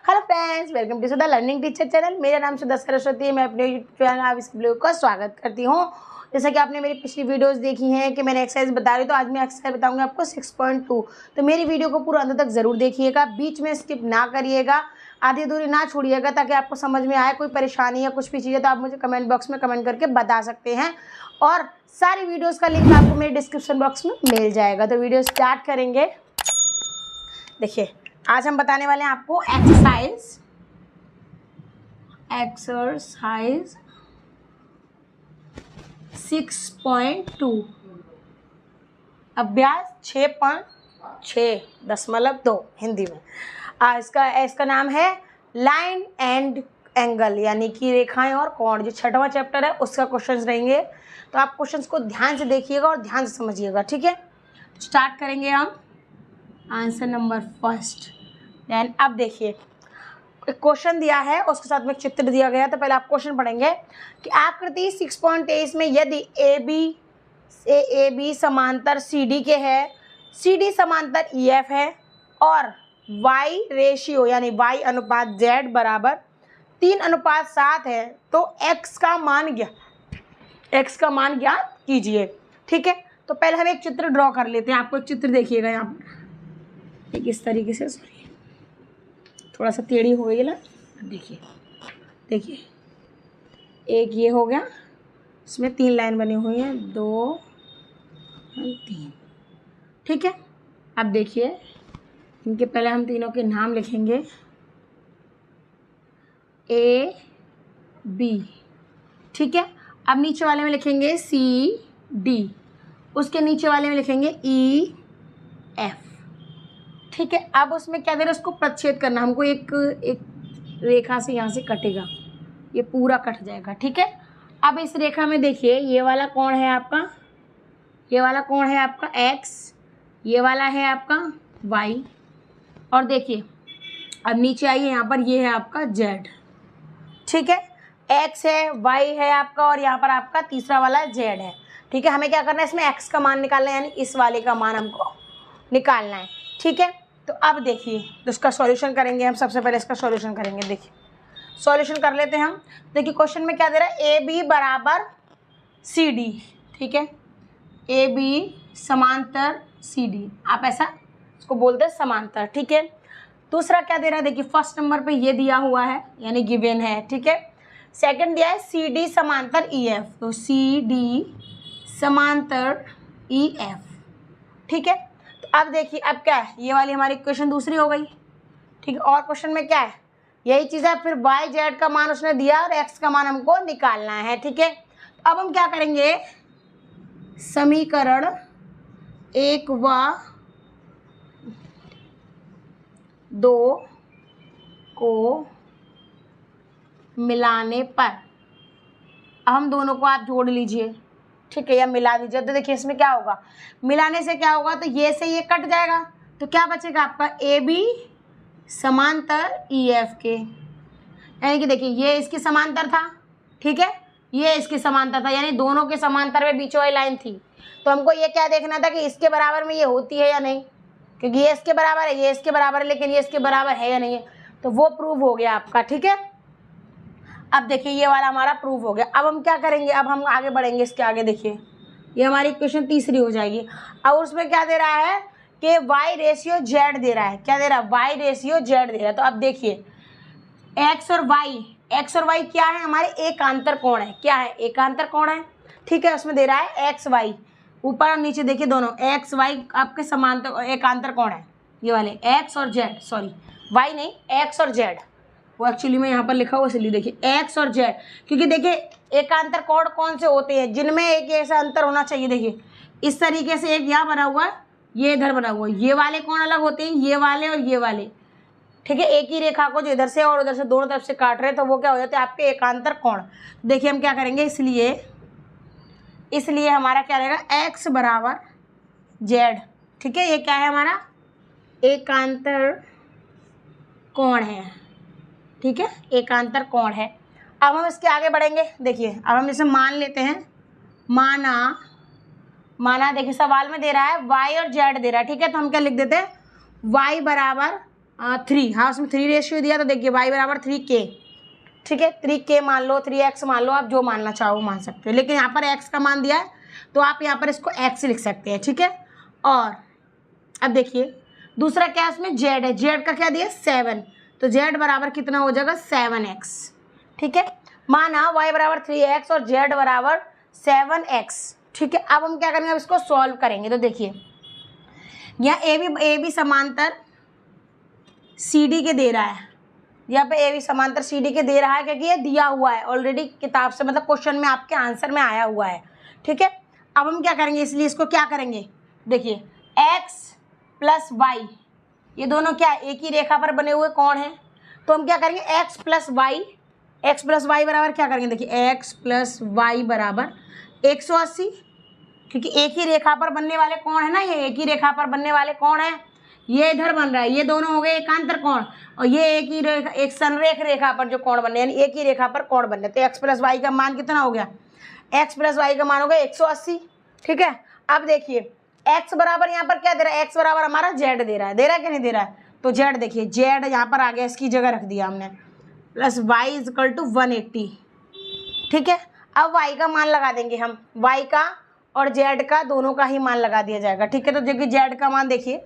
Hello friends, welcome to Sudha learning teacher channel. मेरा नाम सुधा सरस्वती है। मैं अपने यूट्यूब चैनल आप इस लोगों का स्वागत करती हूँ। जैसा कि आपने मेरी पिछली वीडियोस देखी हैं कि मैंने एक्सरसाइज बता रही हूँ, तो आज मैं एक्सरसाइज बताऊंगी आपको 6.2। तो मेरी वीडियो को पूरा अंत तक ज़रूर देखिएगा, बीच में स्किप ना करिएगा, आधी अधूरी ना छोड़िएगा, ताकि आपको समझ में आए। कोई परेशानी या कुछ भी चीज़ है तो आप मुझे कमेंट बॉक्स में कमेंट करके बता सकते हैं, और सारी वीडियोज़ का लिंक आपको मेरे डिस्क्रिप्शन बॉक्स में मिल जाएगा। तो वीडियो स्टार्ट करेंगे। देखिए, आज हम बताने वाले हैं आपको एक्सरसाइज 6.2 अभ्यास 6.6.2 हिंदी में। इसका नाम है लाइन एंड एंगल, यानी कि रेखाएं और कोण। जो छठवां चैप्टर है उसका क्वेश्चंस रहेंगे, तो आप क्वेश्चंस को ध्यान से देखिएगा और ध्यान से समझिएगा, ठीक है। स्टार्ट करेंगे हम। Answer number first. देन अब देखिए, एक क्वेश्चन दिया है, उसके साथ में एक चित्र दिया गया। तो पहले आप क्वेश्चन पढ़ेंगे कि आकृति 6.23 में यदि ए बी समांतर सी डी के है, सी डी समांतर ई एफ है, और y रेशियो यानी y अनुपात z बराबर 3:7 है, तो x का मान ज्ञात कीजिए, ठीक है। तो पहले हम एक चित्र ड्रॉ कर लेते हैं। आपको एक चित्र देखिएगा यहाँ पर, एक इस तरीके से, सॉरी थोड़ा सा टेढ़ी हो गई ना। देखिए एक ये हो गया, इसमें 3 लाइन बनी हुई हैं, 2 और 3, ठीक है। अब देखिए, इनके पहले हम तीनों के नाम लिखेंगे, ए बी, ठीक है। अब नीचे वाले में लिखेंगे सी डी, उसके नीचे वाले में लिखेंगे ई एफ, ठीक है। अब उसमें क्या दे रहा है, उसको प्रच्छेद करना हमको। एक रेखा से यहाँ से कटेगा, ये पूरा कट जाएगा, ठीक है। अब इस रेखा में देखिए, ये वाला कोण है आपका, ये वाला कोण है आपका x, ये वाला है आपका y, और देखिए अब नीचे आइए, यहाँ पर ये है आपका z, ठीक है। x है, y है आपका, और यहाँ पर आपका तीसरा वाला z है, ठीक है। हमें क्या करना है, इसमें x का मान निकालना है, यानी इस वाले का मान हमको निकालना है, ठीक है। तो अब देखिए, तो इसका सॉल्यूशन करेंगे हम। सबसे पहले इसका सॉल्यूशन करेंगे। देखिए, सॉल्यूशन कर लेते हैं हम। देखिए क्वेश्चन में क्या दे रहा है, ए बी बराबर सी डी, ठीक है। ए बी समांतर सी डी, आप ऐसा इसको बोलते हैं समांतर, ठीक है। दूसरा क्या दे रहा है, देखिए फर्स्ट नंबर पे ये दिया हुआ है, यानी गिवन है, ठीक है। सेकंड दिया है सी डी समांतर ई एफ, तो सी डी समांतर ई एफ, ठीक है। अब देखिए, अब क्या है, ये वाली हमारी इक्वेशन दूसरी हो गई, ठीक है। और क्वेश्चन में क्या है, यही चीज़ है, फिर y z का मान उसने दिया और x का मान हमको निकालना है, ठीक है। अब हम क्या करेंगे, समीकरण 1 व 2 को मिलाने पर, अब हम दोनों को आप जोड़ लीजिए, ठीक है, या मिला दीजिए। तो देखिए इसमें क्या होगा, मिलाने से क्या होगा, तो ये से ये कट जाएगा, तो क्या बचेगा आपका, ए बी समांतर ई एफ के, यानी कि देखिए ये इसकी समांतर था, ठीक है, ये इसकी समांतर था, यानी दोनों के समांतर में बीच वाली लाइन थी। तो हमको ये क्या देखना था कि इसके बराबर में ये होती है या नहीं, क्योंकि ये इसके बराबर है, ये इसके बराबर है, लेकिन ये इसके बराबर है या नहीं है, तो वो प्रूव हो गया आपका, ठीक है। अब देखिए ये वाला हमारा प्रूव हो गया। अब हम क्या करेंगे, अब हम आगे बढ़ेंगे इसके आगे। देखिए ये हमारी इक्वेशन तीसरी हो जाएगी। अब उसमें क्या दे रहा है कि y रेशियो z दे रहा है। क्या दे रहा है, y रेशियो z दे रहा है। तो अब देखिए x और y क्या है, हमारे एकांतर कोण है। क्या है, एकांतर कोण है, ठीक है। उसमें दे रहा है x y, ऊपर और नीचे देखिए दोनों x y आपके समांतर एकांतर कोण है, ये वाले x और z, सॉरी y नहीं, x और z, वो एक्चुअली में यहाँ पर लिखा हुआ, इसलिए देखिए x और z, क्योंकि देखिए एकांतर कोण कौन से होते हैं, जिनमें एक ऐसा अंतर होना चाहिए। देखिए इस तरीके से एक यहाँ बना हुआ है, ये इधर बना हुआ है, ये वाले कोण अलग होते हैं, ये वाले और ये वाले, ठीक है। एक ही रेखा को जो इधर से और उधर से दोनों तरफ से काट रहे हैं, तो वो क्या हो जाते हैं आपके एकांतर कोण। देखिए हम क्या करेंगे, इसलिए हमारा क्या रहेगा, x बराबर z, ठीक है। ये क्या है, हमारा एकांतर कोण है, ठीक है, एकांतर कोण है। अब हम इसके आगे बढ़ेंगे। देखिए अब हम इसे मान लेते हैं, माना देखिए सवाल में दे रहा है y और z दे रहा है, ठीक है। तो हम क्या लिख देते हैं, y बराबर 3, हाँ उसमें 3 रेशियो दिया, तो देखिए y बराबर 3k, ठीक है 3k मान लो, 3x मान लो, आप जो मानना चाहो मान सकते हो, लेकिन यहाँ पर x का मान दिया है तो आप यहाँ पर इसको x लिख सकते हैं, ठीक है। और अब देखिए दूसरा क्या इसमें z है, z का क्या दिया 7, तो z बराबर कितना हो जाएगा 7x, ठीक है। माना y बराबर 3x और z बराबर 7x, ठीक है। अब हम क्या करेंगे, अब इसको सॉल्व करेंगे। तो देखिए यहाँ ए बी समांतर सी डी के दे रहा है, यहाँ पे ए बी समांतर सी डी के दे रहा है क्योंकि ये दिया हुआ है ऑलरेडी किताब से, मतलब क्वेश्चन में आपके आंसर में आया हुआ है, ठीक है। अब हम क्या करेंगे, इसलिए इसको क्या करेंगे, देखिए x प्लस वाई, ये दोनों क्या एक ही रेखा पर बने हुए कोण हैं, तो हम क्या करेंगे x प्लस वाई बराबर क्या करेंगे, देखिए x प्लस वाई बराबर 180, क्योंकि एक ही रेखा पर बनने वाले कोण है ना, ये एक ही रेखा पर बनने वाले कोण है, ये इधर बन रहा है, ये दोनों हो गए एकांतर कोण, और ये एक ही रेखा, एक संरेख रेखा पर जो कोण बनने, यानी एक ही रेखा पर कोण बनने, तो x प्लस वाई का मान कितना हो गया, x प्लस वाई का मान हो गया 180, ठीक है। अब देखिए x बराबर यहाँ पर क्या दे रहा है, x बराबर हमारा z दे रहा है कि नहीं दे रहा है, तो z देखिए z यहाँ पर आ गया, इसकी जगह रख दिया हमने, plus y is equal to 180, ठीक है। अब y का मान लगा देंगे हम, y का और z का दोनों का ही मान लगा दिया जाएगा, ठीक है। तो देखिए z का मान देखिए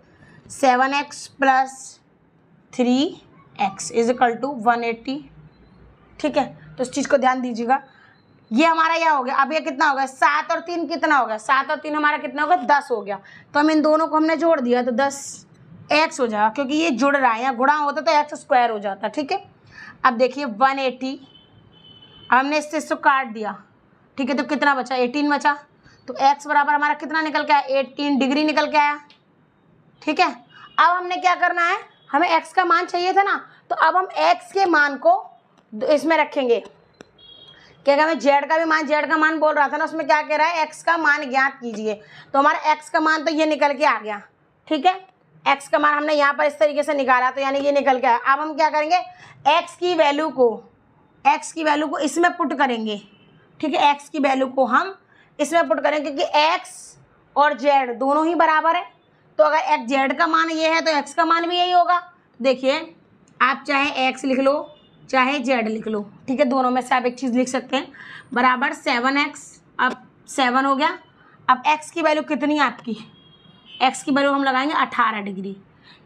7x plus 3x is equal to 180, ठीक है। तो इस चीज़ को ध्यान दीजिएगा, ये हमारा यह हो गया। अब ये कितना हो गया, 7 और 3 कितना हो गया, 7 और 3 हमारा कितना होगा 10 हो गया, तो हम इन दोनों को हमने जोड़ दिया तो 10x हो जाएगा, क्योंकि ये जुड़ रहा है, यहाँ गुणा होता तो x स्क्वायर हो जाता, ठीक है। अब देखिए 180, हमने इससे काट दिया, ठीक है, तो कितना बचा 18 बचा, तो x बराबर हमारा कितना निकल के आया 18 डिग्री निकल के आया, ठीक है। अब हमने क्या करना है, हमें x का मान चाहिए था ना, तो अब हम x के मान को इसमें रखेंगे, क्या हमें z का मान बोल रहा था ना, उसमें क्या कह रहा है x का मान ज्ञात कीजिए, तो हमारा x का मान तो ये निकल के आ गया, ठीक है। x का मान हमने यहाँ पर इस तरीके से निकाला, तो यानी ये निकल के आया। अब हम क्या करेंगे, x की वैल्यू को इसमें पुट करेंगे, ठीक है, x की वैल्यू को हम इसमें पुट करेंगे, क्योंकि x और z दोनों ही बराबर है, तो अगर x z का मान ये है तो x का मान भी यही होगा। देखिए आप चाहे x लिख लो चाहे z लिख लो, ठीक है, दोनों में से आप एक चीज़ लिख सकते हैं, बराबर 7x, अब 7 हो गया। अब x की वैल्यू कितनी है आपकी, x की वैल्यू हम लगाएंगे 18 डिग्री,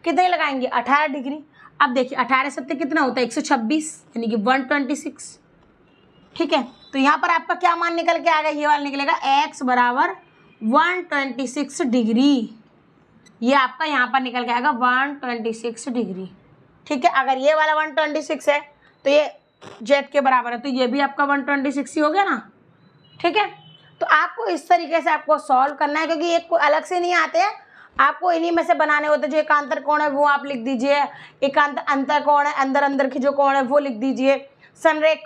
कितने लगाएंगे 18 डिग्री। अब देखिए 18 सत्ते कितना होता है 126, यानी कि 126, ठीक है। तो यहाँ पर आपका क्या मान निकल के आ गया, ये वाला निकलेगा x बराबर 126 डिग्री, ये आपका यहाँ पर निकल के आएगा 126 डिग्री, ठीक है। अगर ये वाला 126 है तो ये z के बराबर है, तो ये भी आपका 126 ही हो गया ना, ठीक है। तो आपको इस तरीके से आपको सॉल्व करना है, क्योंकि एक कोई अलग से नहीं आते हैं, आपको इन्हीं में से बनाने होते हैं। जो एकांतर कोण है वो आप लिख दीजिए, एकांत अंतर कोण है, अंदर की जो कोण है वो लिख दीजिए, संरेख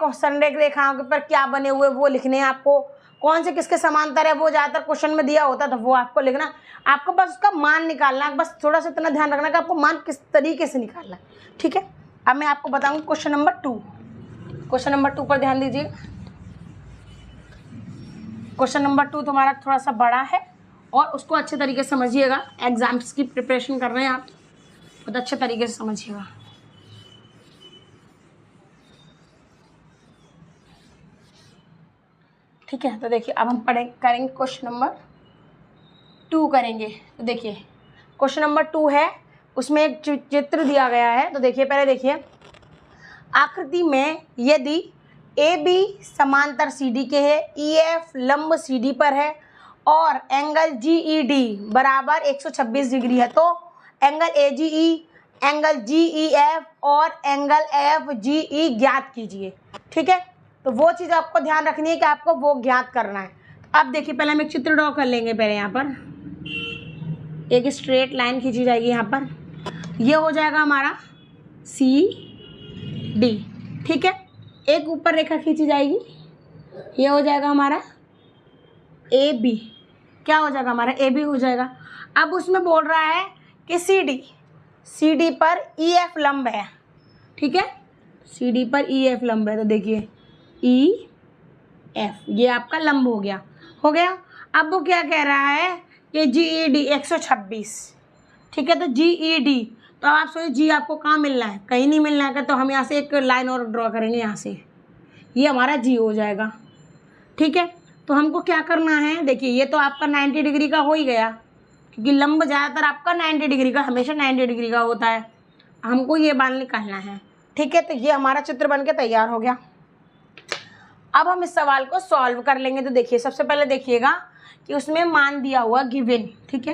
रेखाओं के पर क्या बने हुए वो लिखने हैं आपको, कौन से किसके समांतर है वो ज़्यादातर क्वेश्चन में दिया होता है, तो वो आपको लिखना, आपको बस उसका मान निकालना है, बस थोड़ा सा इतना ध्यान रखना कि आपको मान किस तरीके से निकालना है, ठीक है। अब मैं आपको बताऊंगी क्वेश्चन नंबर 2 पर ध्यान दीजिए। क्वेश्चन नंबर 2 तुम्हारा थोड़ा सा बड़ा है और उसको अच्छे तरीके से समझिएगा, एग्जाम्स की प्रिपरेशन कर रहे हैं आप, बहुत अच्छे तरीके से समझिएगा। ठीक है, तो देखिए अब हम करेंगे क्वेश्चन नंबर 2 करेंगे। तो देखिए क्वेश्चन नंबर 2 है, उसमें एक चित्र दिया गया है। तो देखिए पहले देखिए, आकृति में यदि ए बी समांतर सी डी के है, ई एफ लंब सी डी पर है और एंगल जी ई डी बराबर 126 डिग्री है, तो angle A G E, angle G E F और एंगल एफ जी ई ज्ञात कीजिए, ठीक है। तो वो चीज़ आपको ध्यान रखनी है कि आपको वो ज्ञात करना है। अब देखिए पहले हम एक चित्र ड्रॉ कर लेंगे। पहले यहाँ पर एक स्ट्रेट लाइन खींची जाएगी, यहाँ पर ये हो जाएगा हमारा सी डी, ठीक है। एक ऊपर रेखा खींची जाएगी, ये हो जाएगा हमारा ए बी, क्या हो जाएगा हमारा ए बी हो जाएगा। अब उसमें बोल रहा है कि सी डी पर ई एफ लंब है, ठीक है, सी डी पर ई एफ लंब है। तो देखिए ई एफ ये आपका लंब हो गया। अब वो क्या कह रहा है कि जी ई डी 126, ठीक है। तो जी ई डी, तो अब आप सोचिए जी आपको कहाँ मिलना है, कहीं नहीं मिलना है, तो हम यहाँ से एक लाइन और ड्रॉ करेंगे यहाँ से, ये हमारा जी हो जाएगा। ठीक है, तो हमको क्या करना है, देखिए ये तो आपका 90 डिग्री का हो ही गया, क्योंकि लंब ज़्यादातर आपका 90 डिग्री का, हमेशा 90 डिग्री का होता है। हमको ये बाल निकालना है। ठीक है, तो ये हमारा चित्र बन के तैयार हो गया। अब हम इस सवाल को सॉल्व कर लेंगे। तो देखिए सबसे पहले देखिएगा कि उसमें मान दिया हुआ गिवन, ठीक है,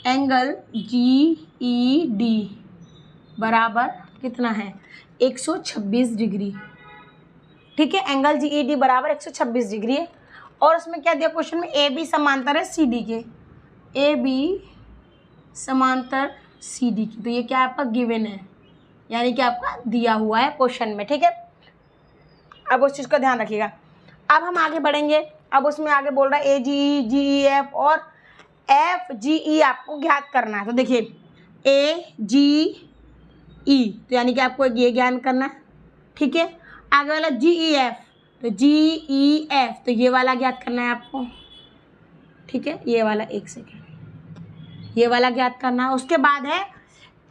एंगल GED बराबर कितना है 126 डिग्री। ठीक है, एंगल GED बराबर 126 डिग्री है। और उसमें क्या दिया क्वेश्चन में, AB समांतर है CD के, AB समांतर CD की। तो ये क्या आपका गिवन है, यानी कि आपका दिया हुआ है क्वेश्चन में। ठीक है, अब उस चीज़ का ध्यान रखिएगा। अब हम आगे बढ़ेंगे। अब उसमें आगे बोल रहा है AGE GEF और FGE आपको ज्ञात करना है। तो देखिए AGE तो यानी कि आपको ये ज्ञान करना है। ठीक है, आगे वाला GEF, तो GEF तो ये वाला ज्ञात करना है आपको। ठीक है, ये वाला, एक सेकेंड, ये वाला ज्ञात करना है। उसके बाद है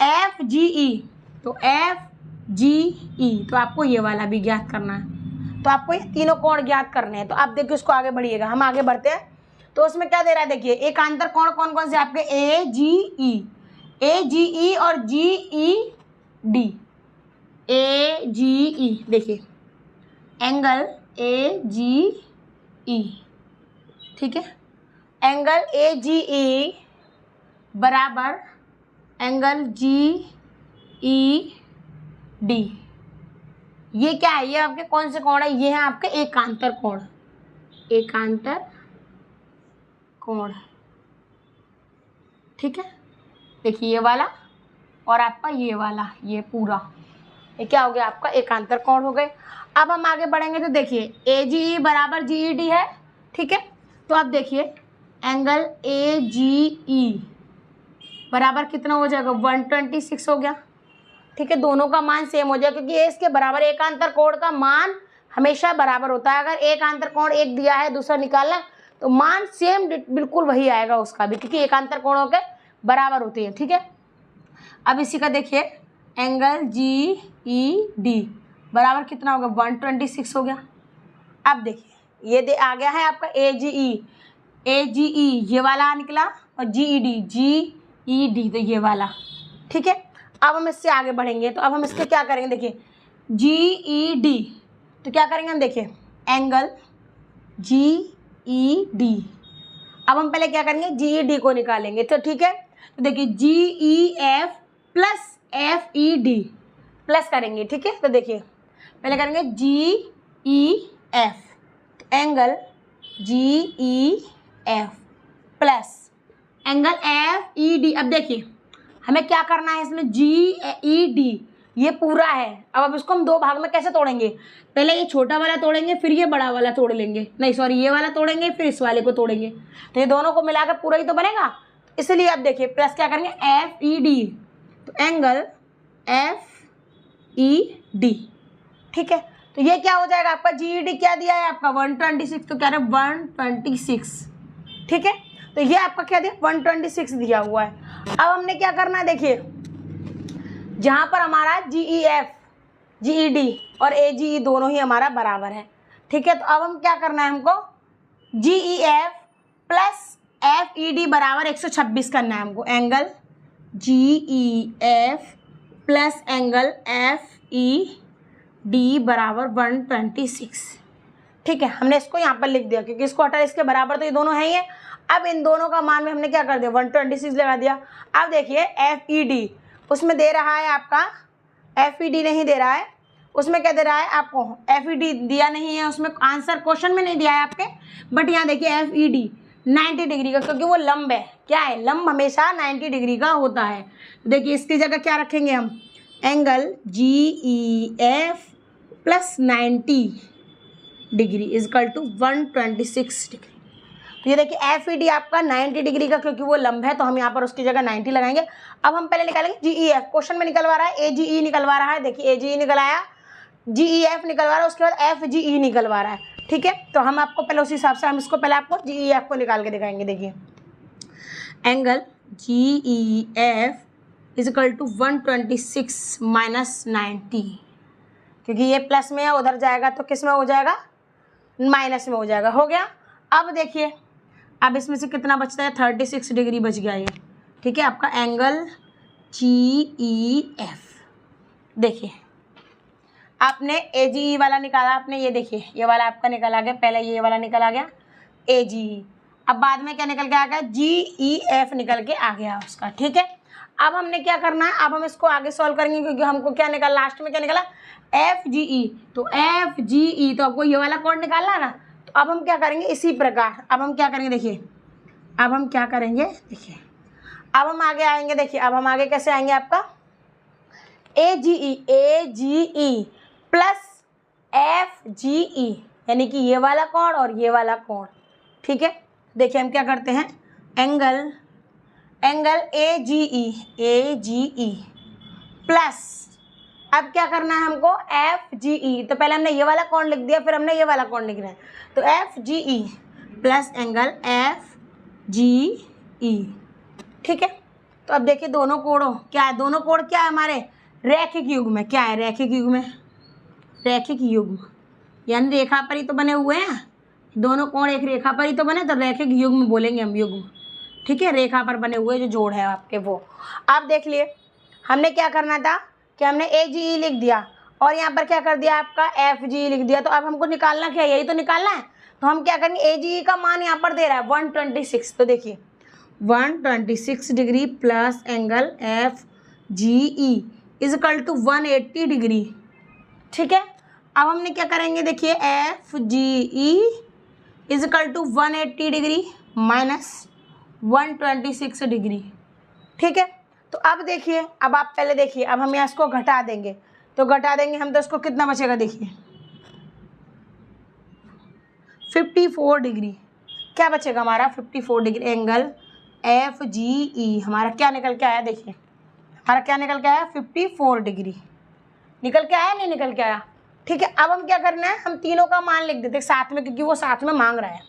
FGE, तो FGE तो आपको ये वाला भी ज्ञात करना है। तो आपको ये तीनों कोण ज्ञात करने हैं। तो आप देखिए उसको आगे बढ़िएगा, हम आगे बढ़ते हैं। तो उसमें क्या दे रहा है, देखिए एकांतर कोण कौन कौन से आपके, AGE और GED। AGE देखिए एंगल AGE, ठीक है, एंगल AGE बराबर एंगल GED। ये क्या है, ये आपके कौन से कोण है, ये है आपके एकांतर कोण, एकांतर कोण। ठीक है, देखिए ये वाला और आपका ये वाला, ये पूरा, ये क्या हो गया आपका एकांतर कोण हो गए। अब हम आगे बढ़ेंगे। तो देखिए AGE बराबर GED है। ठीक है, तो अब देखिए एंगल AGE बराबर कितना हो जाएगा, 126 हो गया। ठीक है, दोनों का मान सेम हो जाए, क्योंकि इसके बराबर एकांतर कोण का मान हमेशा बराबर होता है। अगर एकांतर कोण एक दिया है, दूसरा निकालना, तो मान सेम बिल्कुल वही आएगा उसका भी, क्योंकि एकांतर कोणों के बराबर होते हैं। ठीक है, अब इसी का देखिए एंगल GED बराबर कितना होगा, 126 हो गया। अब देखिए ये आ गया है आपका AGE ये वाला निकला, और GED तो ये वाला। ठीक है, अब हम इससे आगे बढ़ेंगे। तो अब हम इसके क्या करेंगे, देखिए GED, तो क्या करेंगे हम, देखिए एंगल GED। अब हम पहले क्या करेंगे, GED को निकालेंगे। तो ठीक है, तो देखिए GEF प्लस FED प्लस करेंगे। ठीक है, तो देखिए पहले करेंगे GEF, तो angle GEF plus angle FED। अब देखिए हमें क्या करना है, इसमें GED ये पूरा है। अब इसको हम दो भाग में कैसे तोड़ेंगे, पहले ये छोटा वाला तोड़ेंगे, फिर ये बड़ा वाला तोड़ लेंगे, नहीं सॉरी ये वाला तोड़ेंगे, फिर इस वाले को तोड़ेंगे। तो ये दोनों को मिलाकर पूरा ही तो बनेगा, इसलिए अब देखिए प्लस क्या करेंगे FED, तो एंगल FED। ठीक है, तो ये क्या हो जाएगा आपका, GED क्या दिया है आपका 126, तो क्या है 126। ठीक है, तो ये आपका क्या दिया 126 दिया हुआ है। अब हमने क्या करना है, देखिए जहाँ पर हमारा GEF GED और AGE दोनों ही हमारा बराबर है। ठीक है, तो अब हम क्या करना है, हमको GEF प्लस FED बराबर 126 करना है हमको। Angle GEF plus angle FED बराबर 126। ठीक है, हमने इसको यहाँ पर लिख दिया, क्योंकि इसको हटा इसके बराबर तो ये दोनों है ही है। अब इन दोनों का मान में हमने क्या कर दिया 126 लगा दिया। अब देखिए FED उसमें दे रहा है आपका, FED नहीं दे रहा है, उसमें क्या दे रहा है आपको, FED दिया नहीं है, उसमें आंसर क्वेश्चन में नहीं दिया है आपके, बट यहाँ देखिए FED 90 डिग्री का, क्योंकि वो लंब है। क्या है, लंब हमेशा 90 डिग्री का होता है। देखिए इसकी जगह क्या रखेंगे हम, angle GEF plus 90 degree is equal to 126 degree. तो ये देखिए FED आपका 90 डिग्री का, क्योंकि वो लंब है, तो हम यहाँ पर उसकी जगह 90 लगाएंगे। अब हम पहले निकालेंगे GEF, क्वेश्चन में निकलवा रहा है AGE निकलवा रहा है, देखिए AGE निकलाया, GEF निकलवा रहा है, उसके बाद FGE निकलवा रहा है। ठीक है, तो हम आपको पहले उसी हिसाब से हम इसको पहले आपको GEF को निकाल के दिखाएंगे। देखिए angle GEF is equal to 126 minus 90, क्योंकि ये प्लस में है, उधर जाएगा तो किस में हो जाएगा, माइनस में हो जाएगा। हो गया। अब देखिए, अब इसमें से कितना बचता है, 36 डिग्री बच गया ये। ठीक है, आपका एंगल GEF। देखिए आपने AGE वाला निकाला, आपने ये देखिए ये वाला आपका निकल आ गया, पहले ये वाला निकल आ गया AGE, अब बाद में क्या निकल के आ गया, GEF निकल के आ गया उसका। ठीक है, अब हमने क्या करना है, अब हम इसको आगे सॉल्व करेंगे, क्योंकि हमको क्या निकला लास्ट में, क्या निकला, FGE। तो FGE तो आपको ये वाला कोड निकालना है ना, तो अब हम क्या करेंगे, इसी प्रकार अब हम क्या करेंगे, देखिए अब हम क्या करेंगे, देखिए अब हम आगे आएंगे। देखिए अब हम आगे कैसे आएंगे, आपका AGE प्लस FGE, यानी कि ये वाला कोण और ये वाला कोण। ठीक है, देखिए हम क्या करते हैं, एंगल AGE प्लस, अब क्या करना है हमको, FGE। तो पहले हमने ये वाला कोण लिख दिया, फिर हमने ये वाला कोण लिख रहे हैं, तो FGE प्लस एंगल FGE। ठीक है, तो अब देखिए दोनों कोणों क्या है, दोनों कोण क्या है हमारे, रैखिक युग्म में। क्या है, रैखिक युग्म में, रैखिक युग्म यानी रेखा पर ही तो बने हुए हैं, दोनों कोण एक रेखा पर ही तो बने, तो रैखिक युग्म बोलेंगे हम, युग्म। ठीक है, रेखा पर बने हुए जो जोड़ है आपके वो। आप देख लिए हमने क्या करना था कि हमने AGE लिख दिया और यहाँ पर क्या कर दिया, आपका FGE लिख दिया। तो अब हमको निकालना क्या है, यही तो निकालना है। तो हम क्या करेंगे, AGE का मान यहाँ पर दे रहा है 126, तो देखिए 126 degree plus angle FGE is equal to 180 degree. ठीक है, अब हमने क्या करेंगे, देखिए FGE is equal to 180 degree minus 126 degree. ठीक है, तो अब देखिए, अब आप पहले देखिए, अब हम यहाँ इसको घटा देंगे, तो घटा देंगे हम तो इसको कितना बचेगा, देखिए 54 डिग्री। क्या बचेगा हमारा, 54 डिग्री। एंगल FGE हमारा क्या निकल के आया, देखिए हमारा क्या निकल के आया, 54 डिग्री निकल के आया, नहीं निकल के आया। ठीक है, अब हम क्या करना है, हम तीनों का मान लिख देते साथ में, क्योंकि वो साथ में मांग रहा है।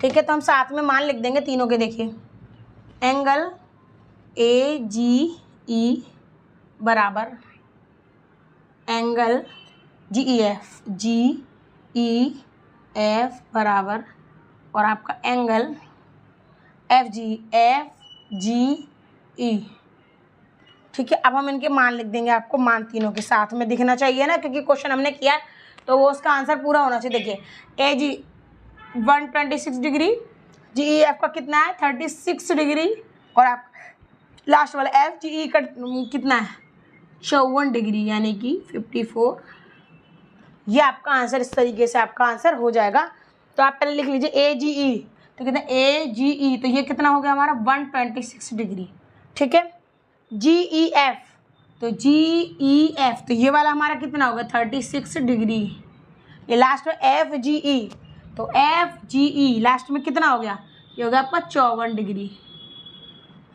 ठीक है, तो हम साथ में मान लिख देंगे तीनों के। देखिए एंगल AGE बराबर एंगल GEF बराबर और आपका एंगल FGE। ठीक है, अब हम इनके मान लिख देंगे, आपको मान तीनों के साथ में दिखना चाहिए ना, क्योंकि क्वेश्चन हमने किया है तो वो उसका आंसर पूरा होना चाहिए। देखिए AG 126 डिग्री, GEF का कितना है 36 डिग्री, और आप लास्ट वाला FGE का कितना है 54 डिग्री, यानी कि 54। ये आपका आंसर, इस तरीके से आपका आंसर हो जाएगा। तो आप पहले लिख लीजिए AGE, तो कितना AGE, तो ये कितना हो गया हमारा 126 डिग्री। ठीक है, GEF, तो GEF तो ये वाला हमारा कितना होगा 36 डिग्री। ये लास्ट में FGE, तो FGE लास्ट में कितना हो गया, ये हो गया आपका 54 डिग्री।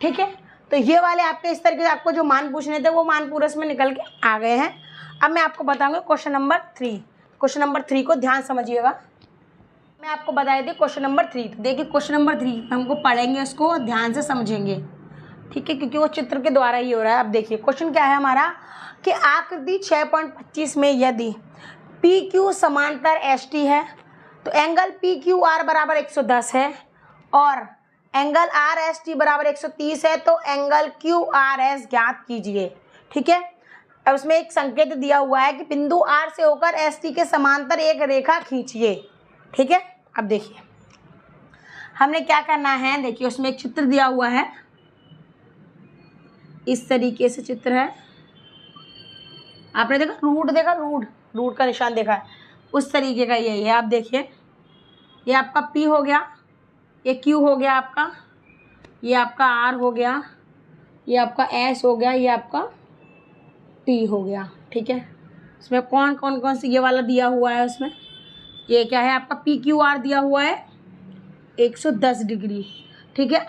ठीक है, तो ये वाले आपके इस तरीके से आपको जो मान पूछने थे वो मान पूरे इसमें निकल के आ गए हैं। अब मैं आपको बताऊंगा क्वेश्चन नंबर 3। क्वेश्चन नंबर 3 को ध्यान समझिएगा, मैं आपको बताई थी क्वेश्चन नंबर 3। तो देखिए क्वेश्चन नंबर 3 हमको पढ़ेंगे, उसको ध्यान से समझेंगे। ठीक है, क्योंकि वो चित्र के द्वारा ही हो रहा है। अब देखिए क्वेश्चन क्या है हमारा, कि आकृति 6.25 में यदि PQ समांतर ST है, तो एंगल PQR बराबर 110 है और एंगल RST बराबर 130 है, तो एंगल QRS ज्ञात कीजिए। ठीक है, अब उसमें एक संकेत दिया हुआ है कि बिंदु R से होकर ST के समांतर एक रेखा खींचिए। ठीक है, अब देखिए हमने क्या करना है, देखिए उसमें एक चित्र दिया हुआ है, इस तरीके से चित्र है। आपने देखा रूट, देखा रूट का निशान देखा है, उस तरीके का यही है। आप देखिए ये आपका P हो गया, ये Q हो गया आपका, ये आपका R हो गया, ये आपका S हो गया, ये आपका T हो गया। ठीक है, इसमें कौन कौन सी ये वाला दिया हुआ है, उसमें ये क्या है आपका PQR दिया हुआ है 110 डिग्री। ठीक है,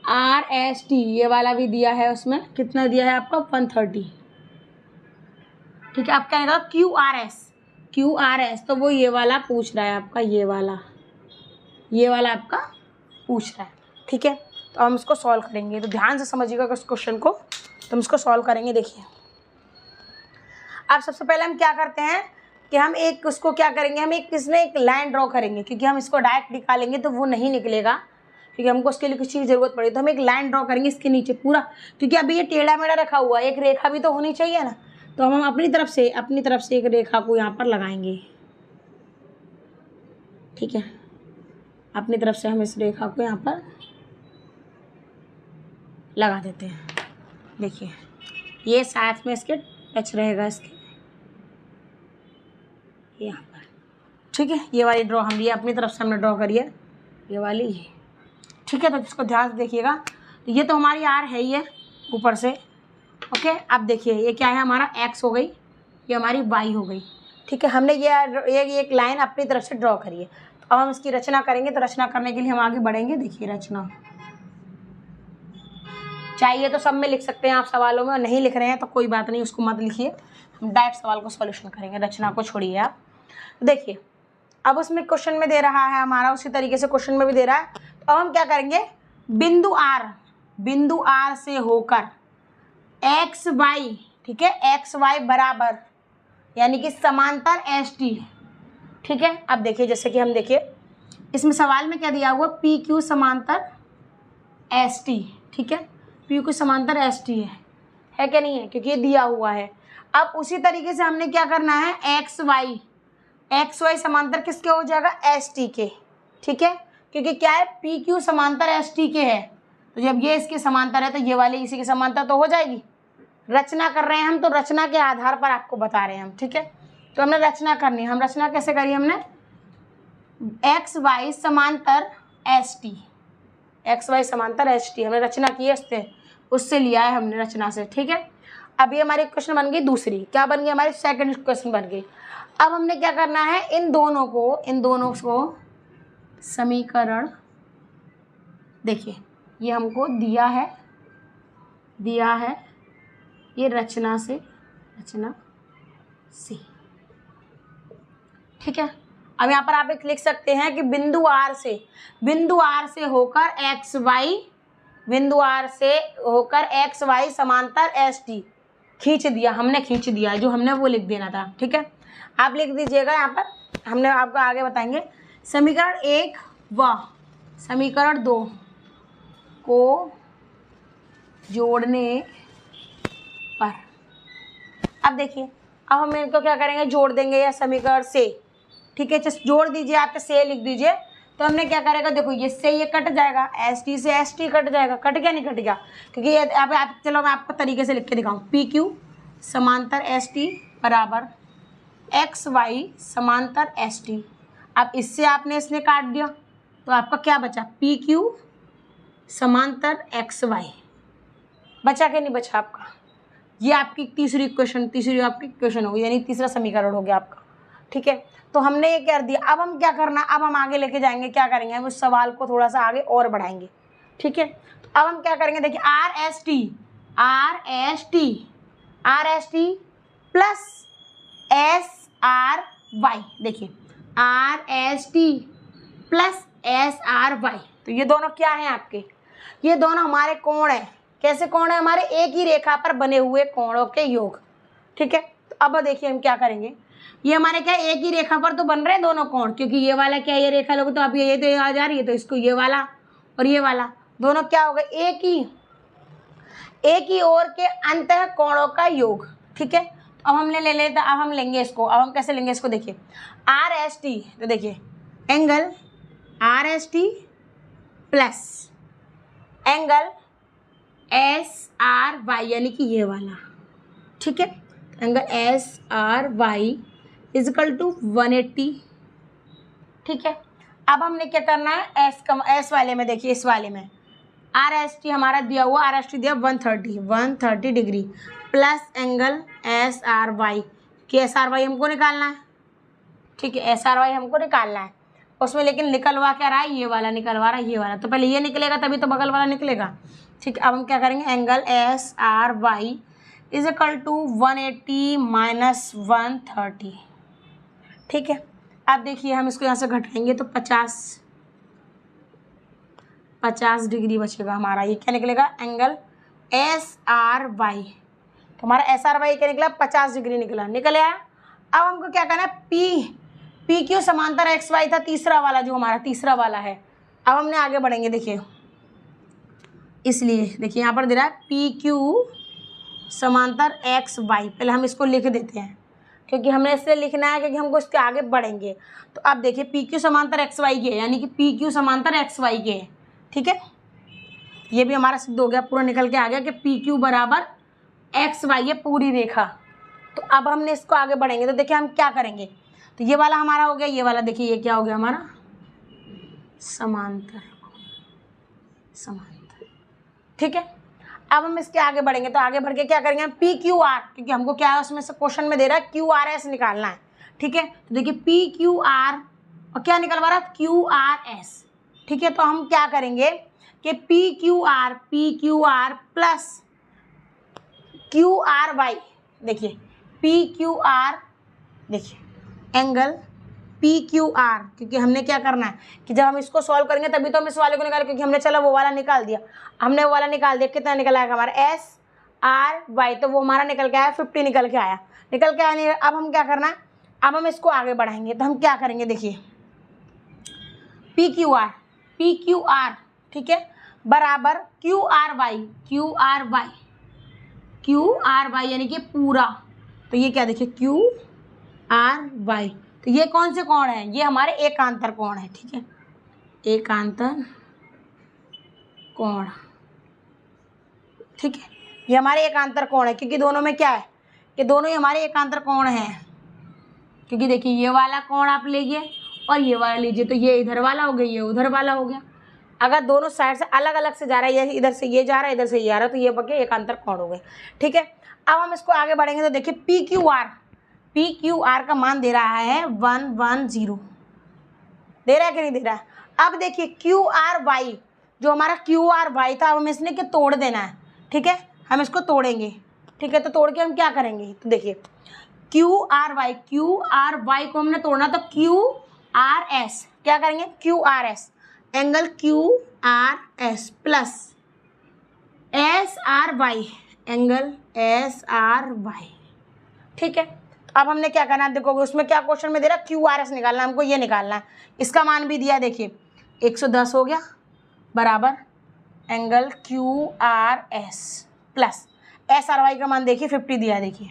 RST ये वाला भी दिया है, उसमें कितना दिया है आपका 130। ठीक है, आप क्या निकाला QRS, तो वो ये वाला पूछ रहा है आपका, ये वाला आपका पूछ रहा है। ठीक है, तो हम इसको सॉल्व करेंगे। तो ध्यान से समझिएगा इस क्वेश्चन को, तो हम इसको सॉल्व करेंगे। देखिए अब सबसे पहले हम क्या करते हैं कि हम एक उसको क्या करेंगे, हम इसमें एक लाइन ड्रॉ करेंगे, क्योंकि हम इसको डायरेक्ट निकालेंगे तो वो नहीं निकलेगा, क्योंकि हमको उसके लिए कुछ चीज़ ज़रूरत पड़ेगी। तो हम एक लाइन ड्रॉ करेंगे इसके नीचे पूरा, क्योंकि अभी ये टेढ़ा मेढ़ा रखा हुआ है, एक रेखा भी तो होनी चाहिए ना। तो हम अपनी तरफ से एक रेखा को यहाँ पर लगाएंगे। ठीक है, अपनी तरफ से हम इस रेखा को यहाँ पर लगा देते हैं। देखिए ये साथ में इसके टच रहेगा, इसके यहाँ पर। ठीक है, ये वाली ड्रॉ हम लिए अपनी तरफ से हमने ड्रॉ करी है, ये वाली। ठीक है, तो इसको ध्यान से देखिएगा। तो ये तो हमारी आर है ही है ऊपर से। ओके, अब देखिए ये क्या है, हमारा एक्स हो गई, ये हमारी वाई हो गई। ठीक है, हमने ये एक लाइन अपनी तरफ से ड्रॉ करी है। तो अब हम इसकी रचना करेंगे। तो रचना करने के लिए हम आगे बढ़ेंगे। देखिए रचना चाहिए तो सब में लिख सकते हैं आप सवालों में, और नहीं लिख रहे हैं तो कोई बात नहीं, उसको मत लिखिए, हम डायरेक्ट सवाल को सॉल्यूशन करेंगे, रचना को छोड़िए आप। देखिए अब उसमें क्वेश्चन में दे रहा है हमारा, उसी तरीके से क्वेश्चन में भी दे रहा है। तो अब हम क्या करेंगे, बिंदु आर से होकर एक्स वाई, ठीक है, एक्स वाई बराबर यानी कि समांतर एस टी। ठीक है, अब देखिए जैसे कि हम देखिए इसमें सवाल में क्या दिया हुआ, पी क्यू समांतर एस टी। ठीक है, पी क्यू समांतर एस टी है क्या नहीं है, क्योंकि ये दिया हुआ है। अब उसी तरीके से हमने क्या करना है, एक्स वाई समांतर किसके हो जाएगा, एस टी के। ठीक है, क्योंकि क्या है, पी क्यू समांतर एस टी के है, तो जब ये इसके समांतर है तो ये वाले इसी के समांतर तो हो जाएगी। रचना कर रहे हैं हम, तो रचना के आधार पर आपको बता रहे हैं हम। ठीक है, तो हमने रचना करनी है। हम रचना कैसे करी, हमने एक्स वाई समांतर एस टी, एक्स वाई समांतर एस टी हमने रचना की है, उससे लिया है हमने रचना से। ठीक है, अब ये हमारी क्वेश्चन बन गई दूसरी, क्या बन गई, हमारी सेकंड क्वेश्चन बन गई। अब हमने क्या करना है, इन दोनों को समीकरण, देखिए ये हमको दिया है ये रचना से। ठीक है, अब यहाँ पर आप एक लिख सकते हैं कि बिंदु आर से होकर एक्स वाई समांतर एस टी खींच दिया, जो हमने वो लिख देना था। ठीक है, आप लिख दीजिएगा यहाँ पर, हमने आपको आगे बताएंगे। समीकरण 1 व समीकरण 2 को जोड़ने पर, अब देखिए अब हम इनको क्या करेंगे, जोड़ देंगे या समीकरण से। ठीक है, जोड़ दीजिए, आप से लिख दीजिए। तो हमने क्या करेगा, देखो ये से ये कट जाएगा, एस टी से एस टी कट जाएगा, कट गया नहीं कट गया, क्योंकि ये आप चलो मैं आपको तरीके से लिख के दिखाऊं। पी क्यू समांतर एस टी बराबर एक्स वाई समांतर एस टी। अब इससे आपने इसने काट दिया, तो आपका क्या बचा, पी क्यू समांतर एक्स वाई बचा के नहीं बचा आपका। ये आपकी तीसरी आपकी क्वेश्चन होगी, यानी तीसरा समीकरण हो गया आपका। ठीक है, तो हमने ये कर दिया। अब हम क्या करना, अब हम आगे लेके जाएंगे, क्या करेंगे, हम उस सवाल को थोड़ा सा आगे और बढ़ाएंगे। ठीक है, तो अब हम क्या करेंगे, देखिए R S T plus S R Y, देखिए R S T plus S R Y, तो ये दोनों क्या है आपके, ये दोनों हमारे कोण है। कैसे कोण है, हमारे एक ही रेखा पर बने हुए कोणों के योग। ठीक है, तो अब देखिए हम क्या करेंगे, ये हमारे क्या एक ही रेखा पर तो बन रहे हैं दोनों कोण, क्योंकि ये वाला क्या, ये रेखा लोग तो अब ये तो आ जा रही है, तो इसको ये वाला और ये वाला दोनों क्या हो गए, एक ही ओर के अंतः कोणों का योग। ठीक है, तो अब हमने ले लेते, अब हम लेंगे इसको, अब हम कैसे लेंगे इसको, देखिए आर एस टी, तो देखिए angle R S T plus angle S R Y, यानी कि ये वाला। ठीक है, angle S R Y is equal to 180। ठीक है, अब हमने क्या करना है, एस वाले में, देखिए इस वाले में आर एस टी हमारा दिया हुआ, आर एस टी दिया 130 degree plus angle S R Y, कि एस आर वाई हमको निकालना है। ठीक है, एस आर वाई हमको निकालना है उसमें, लेकिन निकलवा क्या रहा है, ये वाला निकलवा रहा है, ये वाला, तो पहले ये निकलेगा तभी तो बगल वाला निकलेगा। ठीक है, अब हम क्या करेंगे, angle S R Y is equal to 180 minus 130। ठीक है, अब देखिए हम इसको यहाँ से घटाएंगे तो 50 50 डिग्री बचेगा हमारा। ये क्या निकलेगा? Angle SRY। तो हमारा SRY क्या निकला? 50 डिग्री निकला। निकल आया। अब हमको क्या करना है? PQ समांतर XY था, तीसरा वाला जो हमारा तीसरा वाला है। अब हमने आगे बढ़ेंगे। देखिए इसलिए देखिए यहाँ पर दे रहा है PQ समांतर XY। पहले हम इसको लिख देते हैं क्योंकि हमने इसलिए लिखना है क्योंकि हमको इसके आगे बढ़ेंगे। तो अब देखिए PQ समांतर XY के, यानी कि PQ समांतर XY के, ठीक है। ये भी हमारा सिद्ध हो गया, पूरा निकल के आ गया कि PQ बराबर XY, ये पूरी रेखा। तो अब हमने इसको आगे बढ़ेंगे। तो देखिए हम क्या करेंगे। तो ये वाला हमारा हो गया, ये वाला देखिए ये क्या हो गया हमारा? समांतर, ठीक है। अब हम इसके आगे बढ़ेंगे। तो आगे बढ़ के क्या करेंगे हम? PQR, क्योंकि हमको क्या है उसमें से क्वेश्चन में दे रहा है QRS निकालना है, ठीक है। तो देखिए PQR और क्या निकलवा रहा है? QRS, ठीक है। तो हम क्या करेंगे कि PQR प्लस QRY, देखिए PQR, देखिए एंगल PQR, क्योंकि हमने क्या करना है कि जब हम इसको सॉल्व करेंगे तभी तो हम इस वाले को निकालें, क्योंकि हमने चलो वो वाला निकाल दिया, हमने वो वाला निकाल दिया। कितना निकल आएगा हमारा? SRY। तो वो हमारा निकल के आया 50 निकल के आया। अब हम क्या करना है? अब हम इसको आगे बढ़ाएंगे। तो हम क्या करेंगे? देखिए PQR, ठीक है, बराबर QRY, यानी कि पूरा। तो ये क्या देखिए QRY। तो ये कौन से कोण है? ये हमारे एकांतर कोण है, ठीक है, एकांतर कोण, ठीक है। ये हमारे एकांतर कोण है क्योंकि दोनों में क्या है कि दोनों ही हमारे एकांतर कोण हैं। क्योंकि देखिए ये वाला कोण आप लीजिए और ये वाला लीजिए, तो ये इधर वाला हो गया, ये उधर वाला हो गया। अगर दोनों साइड से अलग अलग से जा रहा है, इधर से ये जा रहा है, इधर से ये आ रहा है, तो ये बके एकांतर कोण हो गए, ठीक है। अब हम इसको आगे बढ़ेंगे। तो देखिए PQR का मान दे रहा है 110, दे रहा है कि नहीं दे रहा है? अब देखिए QRY, जो हमारा QRY था, अब हमें इसने के तोड़ देना है, ठीक है। हम इसको तोड़ेंगे, ठीक है। तो तोड़ के हम क्या करेंगे? तो देखिए QRY को हमने तोड़ना, तो QRS क्या करेंगे? QRS angle QRS plus SRY angle SRY, ठीक है। अब हमने क्या करना है? देखोगे उसमें क्या क्वेश्चन में दे रहा है? QRS निकालना है हमको, ये निकालना है। इसका मान भी दिया, देखिए 110 हो गया बराबर एंगल QRS प्लस SRY का मान देखिए 50 दिया, देखिए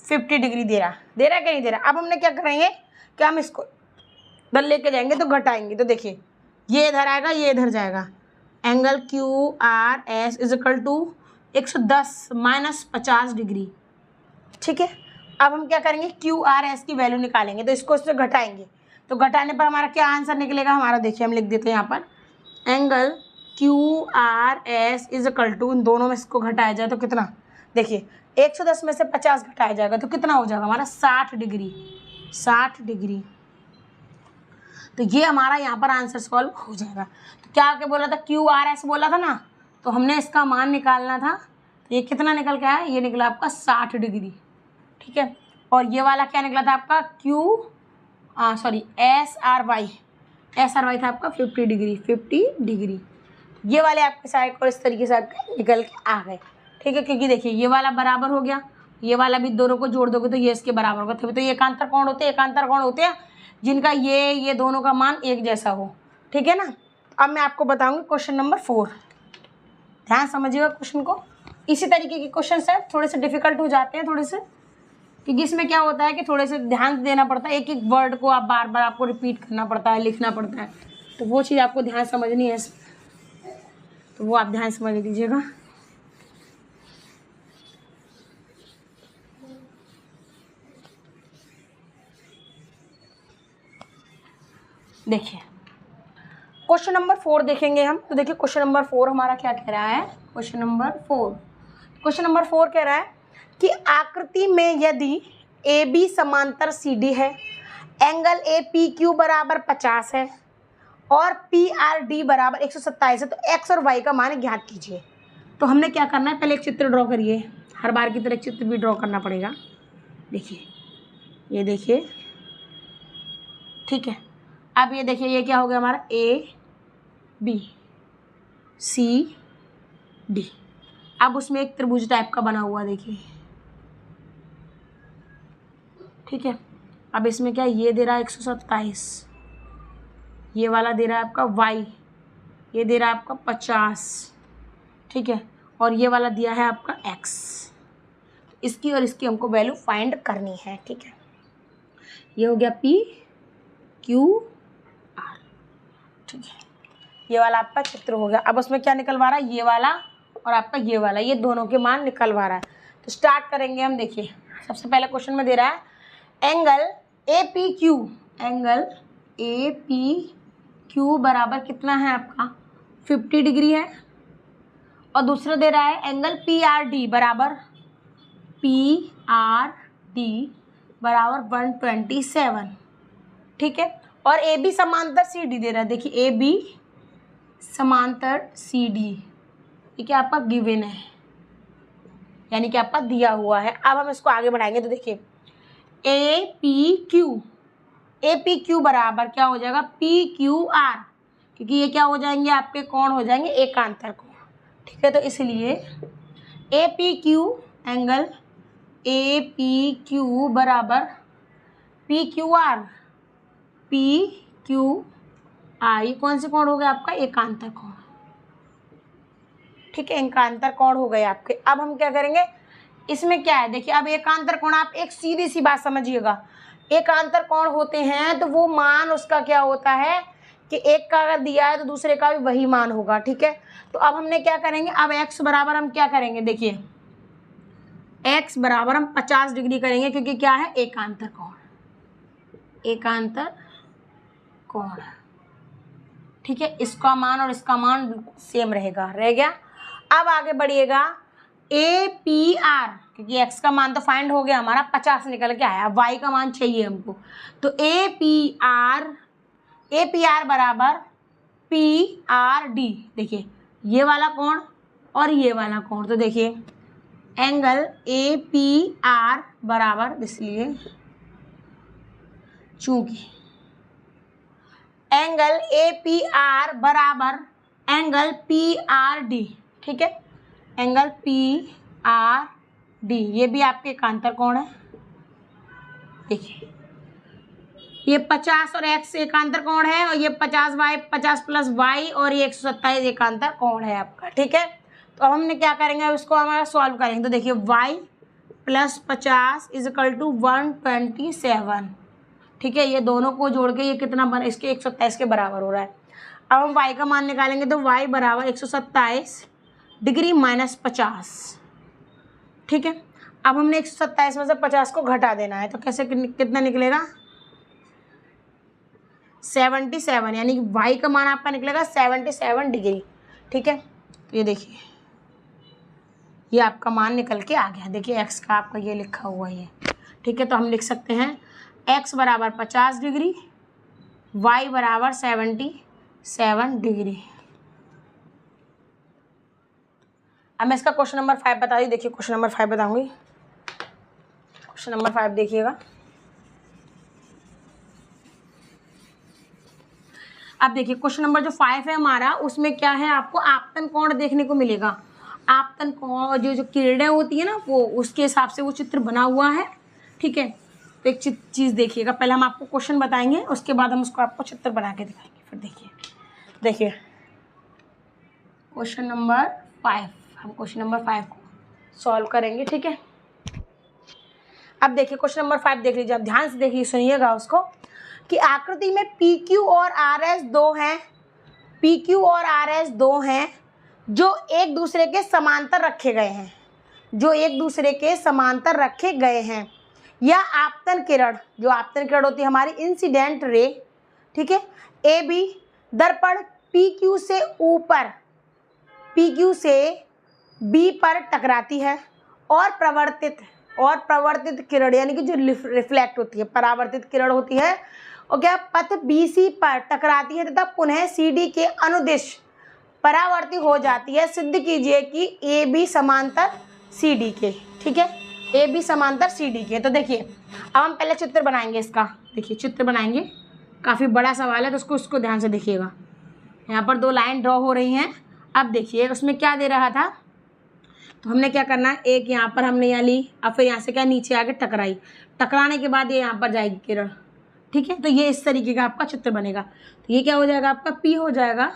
50 डिग्री दे रहा कि नहीं दे रहा? अब हमने क्या करेंगे कि हम इसको इधर लेके जाएंगे तो घटाएंगे। तो देखिए ये इधर आएगा, ये इधर जाएगा। Angle QRS is equal to 110 minus 50 degree, ठीक है। अब हम क्या करेंगे? QRS की वैल्यू निकालेंगे। तो इसको इससे घटाएंगे, तो घटाने पर हमारा क्या आंसर निकलेगा हमारा? देखिए हम लिख देते हैं यहाँ पर angle QRS is equal to, इन दोनों में इसको घटाया जाए तो कितना? देखिए 110 में से 50 घटाया जाएगा तो कितना हो जाएगा हमारा? 60 डिग्री। तो ये हमारा यहाँ पर आंसर सॉल्व हो जाएगा। तो क्या क्या बोला था? QRS बोला था ना, तो हमने इसका मान निकालना था। तो ये कितना निकल के आया? ये निकला आपका 60 डिग्री, ठीक है। और ये वाला क्या निकला था आपका? SRY था आपका 50 डिग्री। ये वाले आपके साइड और इस तरीके से आपके निकल के आ गए, ठीक है। क्योंकि देखिए ये वाला बराबर हो गया, ये वाला भी दोनों को जोड़ दोगे तो ये इसके बराबर होगा। तभी तो ये एकांतर कोण होते हैं जिनका ये दोनों का मान एक जैसा हो, ठीक है ना। अब मैं आपको बताऊंगी क्वेश्चन नंबर 4। ध्यान समझिएगा क्वेश्चन को। इसी तरीके के क्वेश्चन है, थोड़े से डिफिकल्ट हो जाते हैं थोड़े से, क्योंकि इसमें क्या होता है कि थोड़े से ध्यान देना पड़ता है। एक एक वर्ड को आप बार बार आपको रिपीट करना पड़ता है, लिखना पड़ता है, तो वो चीज़ आपको ध्यान समझनी है, तो वो आप ध्यान समझ लीजिएगा। देखिए क्वेश्चन नंबर 4 देखेंगे हम। तो देखिए क्वेश्चन नंबर 4 हमारा क्या कह रहा है? क्वेश्चन नंबर 4 कह रहा है कि आकृति में यदि AB समांतर CD है, एंगल APQ बराबर 50 है और PRD बराबर 127 है, तो X और Y का मान ज्ञात कीजिए। तो हमने क्या करना है? पहले एक चित्र ड्रॉ करिए, हर बार की तरह एक चित्र भी ड्रॉ करना पड़ेगा। देखिए ये देखिए, ठीक है। अब ये देखिए ये क्या हो गया हमारा? AB, C D. अब उसमें एक त्रिभुज टाइप का बना हुआ देखिए, ठीक है। अब इसमें क्या ये दे रहा है 127, ये वाला दे रहा है आपका y, ये दे रहा है आपका 50, ठीक है, और ये वाला दिया है आपका x। इसकी और इसकी हमको वैल्यू फाइंड करनी है, ठीक है। ये हो गया P Q R, ठीक है। ये वाला आपका चित्र हो गया। अब उसमें क्या निकलवा रहा है, ये वाला और आपका ये वाला, ये दोनों के मान निकलवा रहा है। तो स्टार्ट करेंगे हम। देखिए सबसे पहले क्वेश्चन में दे रहा है एंगल APQ, एंगल APQ बराबर कितना है आपका 50 डिग्री है, और दूसरा दे रहा है एंगल PRD बराबर बराबर 127, ठीक है। और AB समांतर CD दे रहा है। देखिए AB समांतर CD, ये क्या आपका गिवन है, यानी कि आपका दिया हुआ है। अब हम इसको आगे बढ़ाएंगे तो देखिए APQ बराबर क्या हो जाएगा PQR, क्योंकि ये क्या हो जाएंगे आपके कोण हो जाएंगे एकांतर कोण, ठीक है। तो इसलिए APQ, एंगल APQ बराबर PQR, ये कौन से कोण हो गए आपका एकांतर कोण, ठीक है। एकांतर कोण हो गए आपके। अब हम क्या करेंगे, इसमें क्या है देखिए, अब एकांतर कोण आप एक सीधी सी बात समझिएगा, एकांतर कोण होते हैं तो वो मान उसका क्या होता है कि एक का अगर दिया है तो दूसरे का भी वही मान होगा, ठीक है। तो अब हमने क्या करेंगे, अब x बराबर हम क्या करेंगे, देखिए x बराबर हम 50 डिग्री करेंगे, क्योंकि क्या है एकांतर कोण, एकांतर कोण, ठीक है। इसका मान और इसका मान बिल्कुल सेम रहेगा, रह गया। अब आगे बढ़िएगा APR, क्योंकि x का मान तो फाइंड हो गया हमारा 50 निकल के आया, y का मान चाहिए हमको। तो APR बराबर PRD, देखिए ये वाला कोण और ये वाला कोण, तो देखिए एंगल APR बराबर, इसलिए चूंकि एंगल APR बराबर एंगल PRD, ठीक है, एंगल PRD ये भी आपके एकांतर कोण है। देखिए ये 50 और x एकांतर कोण है, और ये 50y 50 प्लस y और ये 127 एकांतर कोण है आपका, ठीक है। तो अब हमने क्या करेंगे, अब इसको हमारा सॉल्व करेंगे। तो देखिए y plus 50 is equal to 127, ठीक है। ये दोनों को जोड़ के ये कितना बना, इसके 127 के बराबर हो रहा है। अब हम y का मान निकालेंगे तो y बराबर 127 डिग्री माइनस 50, ठीक है। अब हमने 127 में से 50 को घटा देना है, तो कैसे कितना निकलेगा 77, यानी कि y का मान आपका निकलेगा 77 डिग्री, ठीक है। तो ये देखिए ये आपका मान निकल के आ गया। देखिए x का आपका ये लिखा हुआ है, ठीक है। तो हम लिख सकते हैं x बराबर 50 डिग्री, y बराबर 77 डिग्री। अब मैं इसका क्वेश्चन नंबर 5 बता दी। देखिए क्वेश्चन नंबर 5 बताऊंगी। क्वेश्चन नंबर 5 देखिएगा। अब देखिए क्वेश्चन नंबर जो 5 है हमारा, उसमें क्या है, आपको आपतन कोण देखने को मिलेगा। आपतन कोण जो किरणें होती है ना, वो उसके हिसाब से वो चित्र बना हुआ है, ठीक है। तो एक चीज़ देखिएगा, पहले हम आपको क्वेश्चन बताएंगे, उसके बाद हम उसको आपको चित्र बना के दिखाएंगे। फिर देखिए क्वेश्चन नंबर 5, हम क्वेश्चन नंबर 5 को सॉल्व करेंगे, ठीक है। अब देखिए क्वेश्चन नंबर 5 देख लीजिए, आप ध्यान से देखिए, सुनिएगा उसको, कि आकृति में PQ और RS दो हैं, PQ और RS दो हैं जो एक दूसरे के समांतर रखे गए हैं, जो एक दूसरे के समांतर रखे गए हैं। या आपतन किरण, जो आपतन किरण होती है हमारी इंसिडेंट रे, ठीक है, AB दर्पण PQ से ऊपर, PQ से B पर टकराती है, और प्रवर्तित किरण यानी कि जो रिफ्लेक्ट होती है, परावर्तित किरण होती है, और क्या पथ BC पर टकराती है तथा पुनः CD के अनुदिश परावर्ती हो जाती है। सिद्ध कीजिए कि AB समांतर CD के, ठीक है, AB समांतर CD के। तो देखिए अब हम पहले चित्र बनाएंगे इसका। देखिए चित्र बनाएंगे, काफ़ी बड़ा सवाल है, तो उसको ध्यान से देखिएगा। यहाँ पर दो लाइन ड्रॉ हो रही हैं, अब देखिए उसमें क्या दे रहा था, तो हमने क्या करना है, एक यहाँ पर हमने यहाँ ली, अब फिर यहाँ से क्या नीचे आके टकराई, टकराने के बाद ये यहाँ पर जाएगी किरण। ठीक है, तो ये इस तरीके का आपका चित्र बनेगा। तो ये क्या हो जाएगा आपका P हो जाएगा,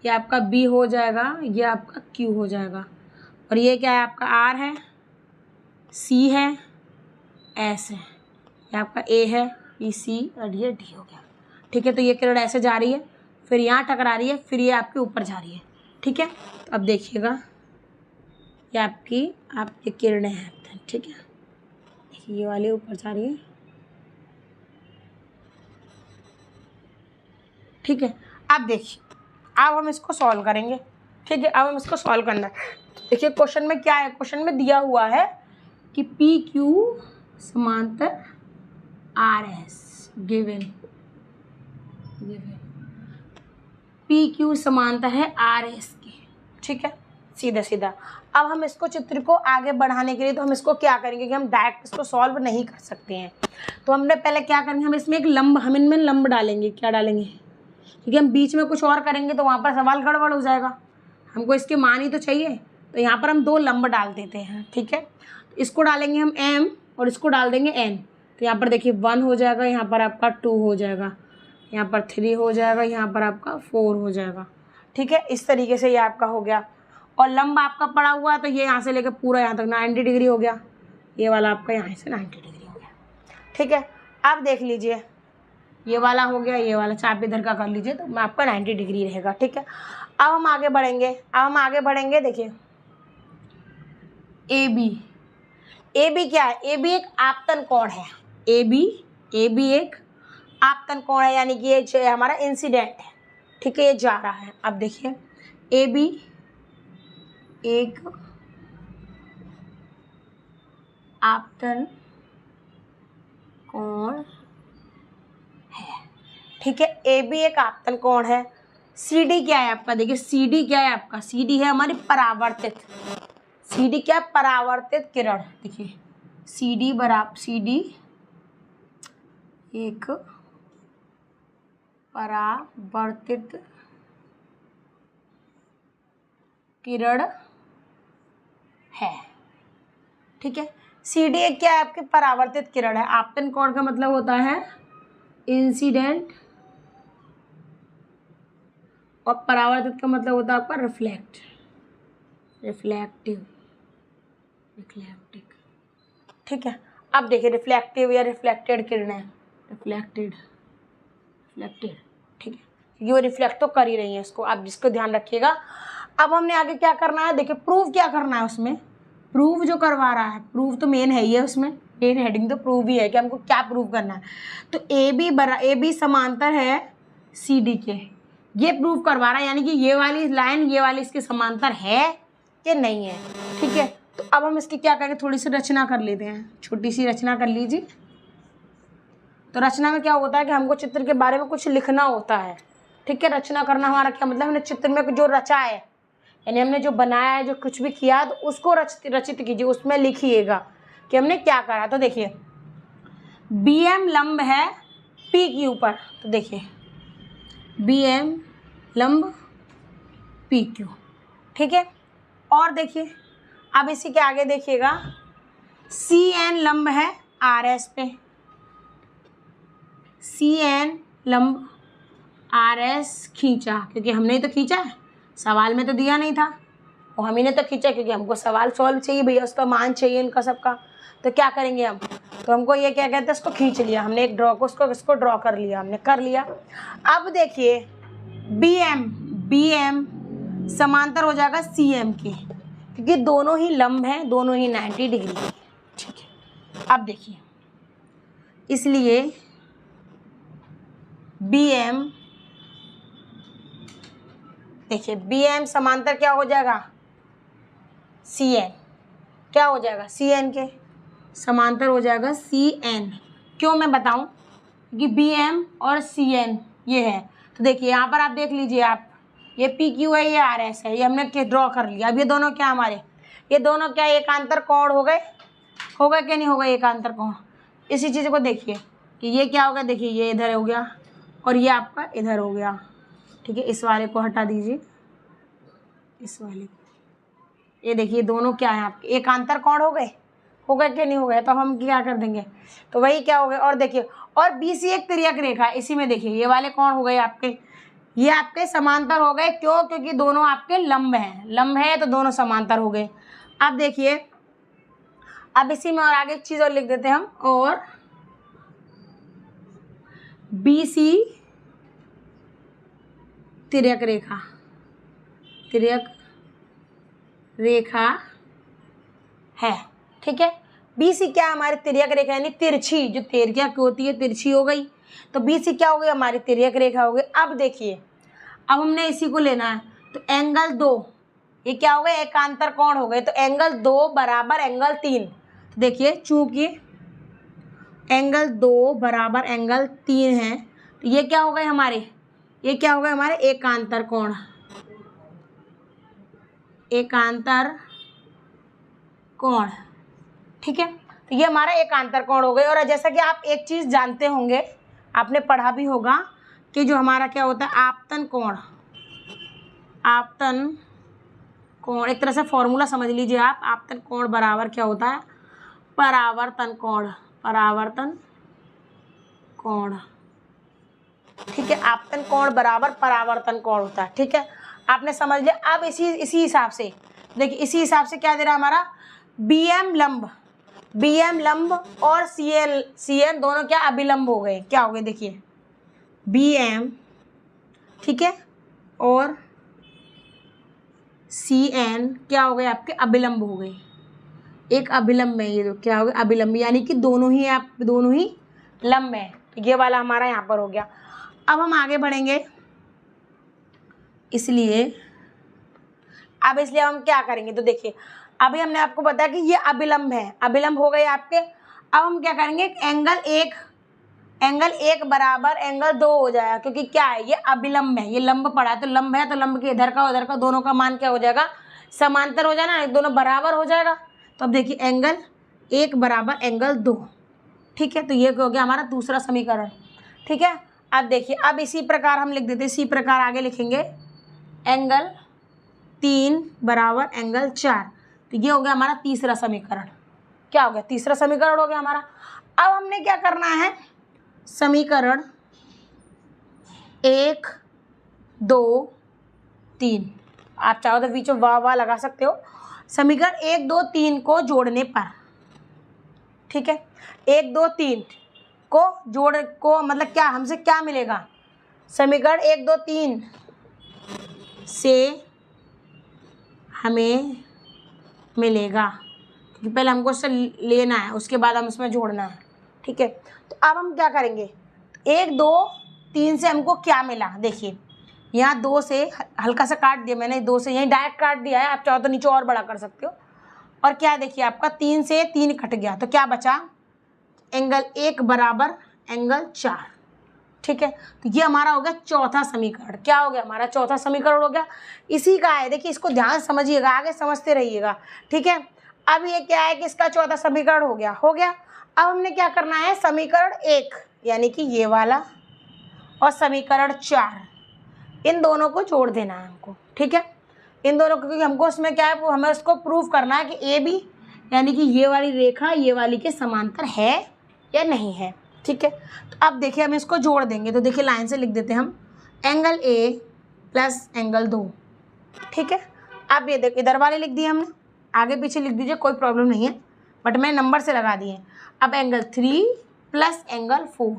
ये आपका B हो जाएगा, ये आपका Q हो जाएगा, और ये क्या है आपका R है, C है, S है, ये आपका A है, ये C और ये D हो गया। ठीक है, तो ये किरण ऐसे जा रही है, फिर यहाँ टकरा रही है, फिर ये आपके ऊपर जा रही है। ठीक है, तो अब देखिएगा ये आपकी किरणें हैं। ठीक है, देखिए ये वाली ऊपर जा रही है। ठीक है, अब देखिए अब हम इसको सॉल्व करेंगे। ठीक है, अब हम इसको सॉल्व करना है। देखिए क्वेश्चन में क्या है, क्वेश्चन में दिया हुआ है कि पी क्यू समांतर R S given P Q समांतर है आर एस की। ठीक है, सीधा सीधा। अब हम इसको चित्र को आगे बढ़ाने के लिए तो हम इसको क्या करेंगे कि हम डायरेक्ट इसको सॉल्व नहीं कर सकते हैं, तो हमने पहले क्या करेंगे, हम इसमें एक लंब, हम इनमें लंब डालेंगे। क्या डालेंगे, क्योंकि हम बीच में कुछ और करेंगे तो वहाँ पर सवाल गड़बड़ हो जाएगा, हमको इसके मान ही तो चाहिए। तो यहाँ पर हम 2 लंब डाल देते हैं। ठीक है, इसको डालेंगे हम m और इसको डाल देंगे n। तो यहाँ पर देखिए 1 हो जाएगा, यहाँ पर आपका 2 हो जाएगा, यहाँ पर 3 हो जाएगा, यहाँ पर आपका 4 हो जाएगा। ठीक है, इस तरीके से ये आपका हो गया। और लंब आपका पड़ा हुआ है तो ये यहाँ से लेकर पूरा यहाँ तक 90 डिग्री हो गया, ये वाला आपका यहाँ से 90 डिग्री हो गया। ठीक है, अब देख लीजिए ये वाला हो गया, ये वाला चाप इधर का कर लीजिए तो आपका 90 डिग्री रहेगा। ठीक है, अब हम आगे बढ़ेंगे। देखिए ए बी क्या है, ए बी एक आपतन कोण है, ए बी एक आपतन कोण है, यानी कि ये जो हमारा इंसिडेंट है। ठीक है, ये जा रहा है। अब देखिए ए बी एक आपतन कोण है। ठीक है, ए बी एक आपतन कोण है। सी डी क्या है आपका, देखिए सी डी क्या है आपका, सी डी है हमारी परावर्तित, सी डी क्या है, परावर्तित किरण। देखिए सी डी एक परावर्तित किरण है। ठीक है, सी डी एक क्या है आपकी परावर्तित किरण है। आपतन कोण का मतलब होता है इंसिडेंट, और परावर्तित का मतलब होता है आपका रिफ्लेक्टिव। ठीक है, अब देखिए रिफ्लेक्टिव या रिफ्लेक्टेड किरणें, रिफ्लेक्टेड। ठीक है, क्योंकि वो रिफ्लेक्ट तो कर ही रही है इसको, आप जिसको ध्यान रखिएगा। अब हमने आगे क्या करना है, देखिए प्रूव क्या करना है उसमें, प्रूव जो करवा रहा है, प्रूव तो मेन है ही है, उसमें मेन हेडिंग तो प्रूव ही है कि हमको क्या प्रूव करना है। तो ए बी समांतर है सी डी के, ये प्रूव करवा रहा है, यानी कि ये वाली लाइन ये वाली इसके समांतर है कि नहीं है। ठीक है, तो अब हम इसकी क्या करेंगे, थोड़ी सी रचना कर लेते हैं, छोटी सी रचना कर लीजिए। तो रचना में क्या होता है कि हमको चित्र के बारे में कुछ लिखना होता है। ठीक है, रचना करना हमारा क्या मतलब, हमने चित्र में जो रचा है, यानी हमने जो बनाया है, जो कुछ भी किया, तो उसको रचित कीजिए, उसमें लिखिएगा कि हमने क्या करा। तो देखिए बी एम लंब है पी क्यू पर, तो देखिए बी एम लंब पी क्यू। ठीक है, और देखिए अब इसी के आगे देखिएगा सी एन लंब है आर एस पे, सी एन लंब आर एस खींचा, क्योंकि हमने ही तो खींचा है, सवाल में तो दिया नहीं था, और हम ही ने तो खींचा, क्योंकि हमको सवाल सॉल्व चाहिए भैया, उसका मान चाहिए इनका सबका। तो क्या करेंगे हम, तो हमको ये क्या कहते हैं, इसको खींच लिया हमने, एक ड्रॉ को इसको ड्रॉ कर लिया हमने, कर लिया। अब देखिए बी एम समांतर हो जाएगा सी एम के, क्योंकि दोनों ही लंब हैं, दोनों ही 90 डिग्री के। ठीक है, अब देखिए इसलिए बी एम, देखिए बी एम समांतर क्या हो जाएगा, सी एन, क्या हो जाएगा, सी एन के समांतर हो जाएगा सी एन। क्यों मैं बताऊं, क्योंकि बी एम और सी एन ये है। तो देखिए यहाँ पर आप देख लीजिए, आप ये पी क्यू है, ये आर एस है, ये हमने ड्रॉ कर लिया। अब ये दोनों क्या हमारे, ये दोनों क्या एकांतर कोण हो गए कि नहीं हो गए एकांतर कोण। इसी चीज़ को देखिए कि ये क्या होगा, देखिए ये इधर हो गया और ये आपका इधर हो गया। ठीक है, इस वाले को हटा दीजिए, इस वाले को, ये देखिए दोनों क्या है आपके एकांतर कोण हो गए कि नहीं हो गए, तो हम क्या कर देंगे, तो वही क्या हो गए। और देखिए और BC एक तिर्यक रेखा, इसी में देखिए ये वाले कोण हो गए आपके, ये आपके समांतर हो गए, क्यों, क्योंकि दोनों आपके लंब हैं, लंब है तो दोनों समांतर हो गए। अब देखिए अब इसी में और आगे एक चीज और लिख देते हैं हम, और BC तिर्यक रेखा, तिर्यक रेखा है, ठीक है। BC क्या हमारी तिर्यक रेखा यानी तिरछी, जो तिर्यक क्या होती है तिरछी हो गई, तो BC क्या हो गई हमारी तिर्यक रेखा हो गई। अब देखिए अब हमने इसी को लेना है, तो एंगल 2 ये क्या हो गए एकांतर कोण हो गए, तो एंगल 2 बराबर एंगल 3, तो देखिए चूंकि एंगल 2 बराबर एंगल 3 है, तो ये क्या हो गए हमारे, ये क्या हो गए हमारे एकांतर कोण, एकांतर कोण, ठीक है। तो ये हमारा एकांतर कोण हो गए। और जैसा कि आप एक चीज जानते होंगे, आपने पढ़ा भी होगा कि जो हमारा क्या होता है आपतन कोण, आपतन कोण एक तरह से फॉर्मूला समझ लीजिए आप, आपतन कोण बराबर क्या होता है परावर्तन कोण, परावर्तन कोण, ठीक है। आपतन कोण बराबर परावर्तन कोण होता है, ठीक है, आपने समझ लिया। अब इसी हिसाब से देखिए, इसी हिसाब से क्या दे रहा है हमारा BM लंब, BM लंब और CN दोनों क्या अभिलंब हो गए, क्या हो गए देखिए BM, ठीक है, और CN क्या हो गए आपके अभिलंब हो गए, एक अभिलंब में ये क्या हो गया अभिलंब, यानी कि दोनों ही लंब है, ये वाला हमारा यहाँ पर हो गया। अब हम आगे बढ़ेंगे, इसलिए अब हम क्या करेंगे, तो देखिए अभी हमने आपको बताया कि ये अभिलंब है, अभिलंब हो गए आपके। अब हम क्या करेंगे एंगल 1 बराबर एंगल 2 हो जाएगा, क्योंकि क्या है ये अभिलंब है, ये लंब पड़ा है, तो लंब है तो लंब के इधर का उधर का दोनों का मान क्या हो जाएगा समांतर हो जाना, दोनों बराबर हो जाएगा। तो अब देखिए एंगल 1 बराबर एंगल 2, ठीक है, तो ये हो गया हमारा दूसरा समीकरण, ठीक है। अब देखिए अब इसी प्रकार हम लिख देते, इसी प्रकार आगे लिखेंगे एंगल 3 बराबर एंगल 4, तो ये हो गया हमारा तीसरा समीकरण, क्या हो गया तीसरा समीकरण हो गया हमारा। अब हमने क्या करना है समीकरण 1 2 3, आप चाहो तो बीच में वाह लगा सकते हो, समीकरण 1 2 3 को जोड़ने पर, ठीक है, 1 2 3 को मतलब क्या हमसे क्या मिलेगा, समीकरण 1 2 3 से हमें मिलेगा, क्योंकि पहले हमको उससे लेना है उसके बाद हम इसमें जोड़ना है, ठीक है। तो अब हम क्या करेंगे 1 2 3 से हमको क्या मिला, देखिए यहाँ 2 से हल्का सा काट दिया मैंने, 2 से यहीं डायरेक्ट काट दिया है, आप चाहो तो नीचे और बड़ा कर सकते हो। और क्या देखिए आपका 3 से 3 कट गया, तो क्या बचा एंगल 1 बराबर एंगल 4, ठीक है। तो ये हमारा हो गया चौथा समीकरण, क्या हो गया हमारा चौथा समीकरण हो गया, इसी का है, देखिए इसको ध्यान से समझिएगा आगे समझते रहिएगा, ठीक है। अब ये क्या है कि इसका चौथा समीकरण हो गया। अब हमने क्या करना है समीकरण 1 यानी कि ये वाला और समीकरण 4 इन दोनों को जोड़ देना है हमको, ठीक है, इन दोनों को, क्योंकि हमको उसमें क्या है हमें उसको प्रूव करना है कि AB यानी कि ये वाली रेखा ये वाली के समांतर है या नहीं है, ठीक है। तो अब देखिए हम इसको जोड़ देंगे, तो देखिए लाइन से लिख देते हैं हम एंगल A प्लस एंगल 2, ठीक है। अब ये देखिए इधर वाले लिख दिए हमने, आगे पीछे लिख दीजिए कोई प्रॉब्लम नहीं है, बट मैं नंबर से लगा दिए। अब एंगल 3 प्लस एंगल 4,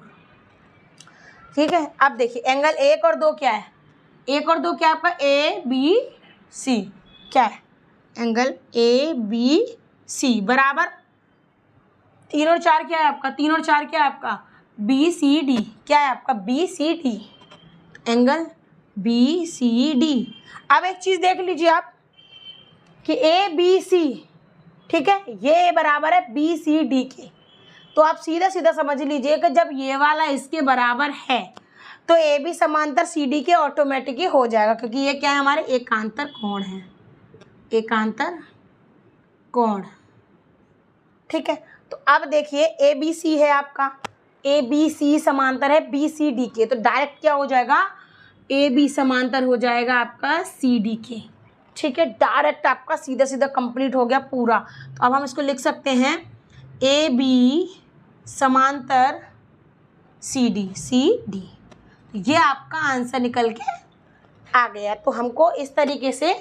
ठीक है। अब देखिए एंगल 1 और 2 क्या है, 1 और 2 क्या है आपका ABC, क्या है एंगल ABC बराबर 3 और 4 क्या है आपका, 3 और 4 क्या है आपका BCD, क्या है आपका BCD, एंगल BCD। अब एक चीज़ देख लीजिए आप कि ABC, ठीक है, ये बराबर है BCD के, तो आप सीधा सीधा समझ लीजिए कि जब ये वाला इसके बराबर है तो AB समांतर CD के ऑटोमेटिक ही हो जाएगा, क्योंकि ये क्या है हमारे एकांतर कोण है, एकांतर कोण, ठीक है। तो अब देखिए ABC है आपका, ABC समांतर है BCD के, तो डायरेक्ट क्या हो जाएगा AB समांतर हो जाएगा आपका CD के, ठीक है, डायरेक्ट आपका सीधा सीधा कंप्लीट हो गया पूरा। तो अब हम इसको लिख सकते हैं ए बी समांतर सी डी। ये आपका आंसर निकल के आ गया। तो हमको इस तरीके से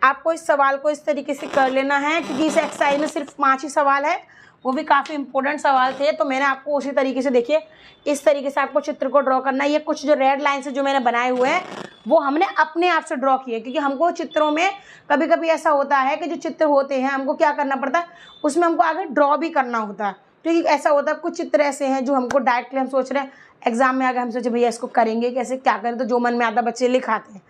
आपको इस सवाल को इस तरीके से कर लेना है, क्योंकि इस एक्सरसाइज में सिर्फ 5 ही सवाल है, वो भी काफ़ी इंपॉर्टेंट सवाल थे। तो मैंने आपको उसी तरीके से, देखिए इस तरीके से आपको चित्र को ड्रॉ करना है। ये कुछ जो रेड लाइन से जो मैंने बनाए हुए हैं वो हमने अपने आप से ड्रॉ किए, क्योंकि हमको चित्रों में कभी कभी ऐसा होता है कि जो चित्र होते हैं हमको क्या करना पड़ता है, उसमें हमको आगे ड्रॉ भी करना होता है। क्योंकि ऐसा होता है कुछ चित्र ऐसे हैं जो हमको डायरेक्टली हम सोच रहे हैं एग्जाम में आगे हम सोचे भैया इसको करेंगे कैसे, क्या करें, तो जो मन में आता बच्चे लिखाते हैं।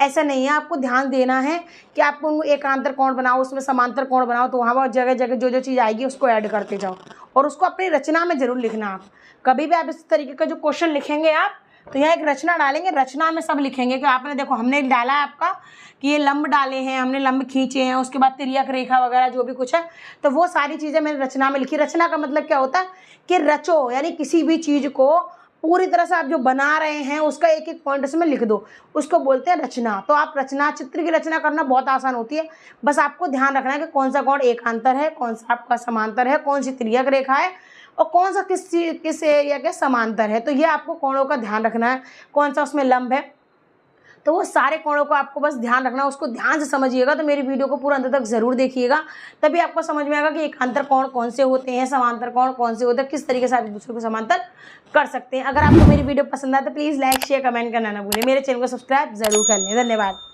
ऐसा नहीं है, आपको ध्यान देना है कि आपको उनको एकांतर कोण बनाओ, उसमें समांतर कोण बनाओ, तो वहाँ जगह जगह जो जो चीज़ आएगी उसको ऐड करते जाओ और उसको अपनी रचना में ज़रूर लिखना। आप कभी भी आप इस तरीके का जो क्वेश्चन लिखेंगे आप, तो यहाँ एक रचना डालेंगे, रचना में सब लिखेंगे कि आपने देखो हमने डाला है आपका कि ये लंब डाले हैं, हमने लंब खींचे हैं, उसके बाद तिर्यक रेखा वगैरह जो भी कुछ है, तो वो सारी चीज़ें मैंने रचना में लिखी। रचना का मतलब क्या होता है कि रचो, यानी किसी भी चीज़ को पूरी तरह से आप जो बना रहे हैं उसका एक एक पॉइंट उसमें लिख दो, उसको बोलते हैं रचना। तो आप रचना, चित्र की रचना करना बहुत आसान होती है, बस आपको ध्यान रखना है कि कौन सा कोण एकांतर है, कौन सा आपका समांतर है, कौन सी तिर्यक रेखा है और कौन सा किस एरिया के समांतर है। तो ये आपको कोणों का ध्यान रखना है, कौन सा उसमें लंब है, तो वो सारे कोणों को आपको बस ध्यान रखना है, उसको ध्यान से समझिएगा। तो मेरी वीडियो को पूरा अंत तक ज़रूर देखिएगा, तभी आपको समझ में आएगा कि एकांतर कोण कौन से होते हैं, समांतर कोण कौन से होते हैं, किस तरीके से आप एक दूसरे को समांतर कर सकते हैं। अगर आपको मेरी वीडियो पसंद आए तो प्लीज़ लाइक शेयर कमेंट करना ना भूलें। मेरे चैनल को सब्सक्राइब जरूर कर लें। धन्यवाद।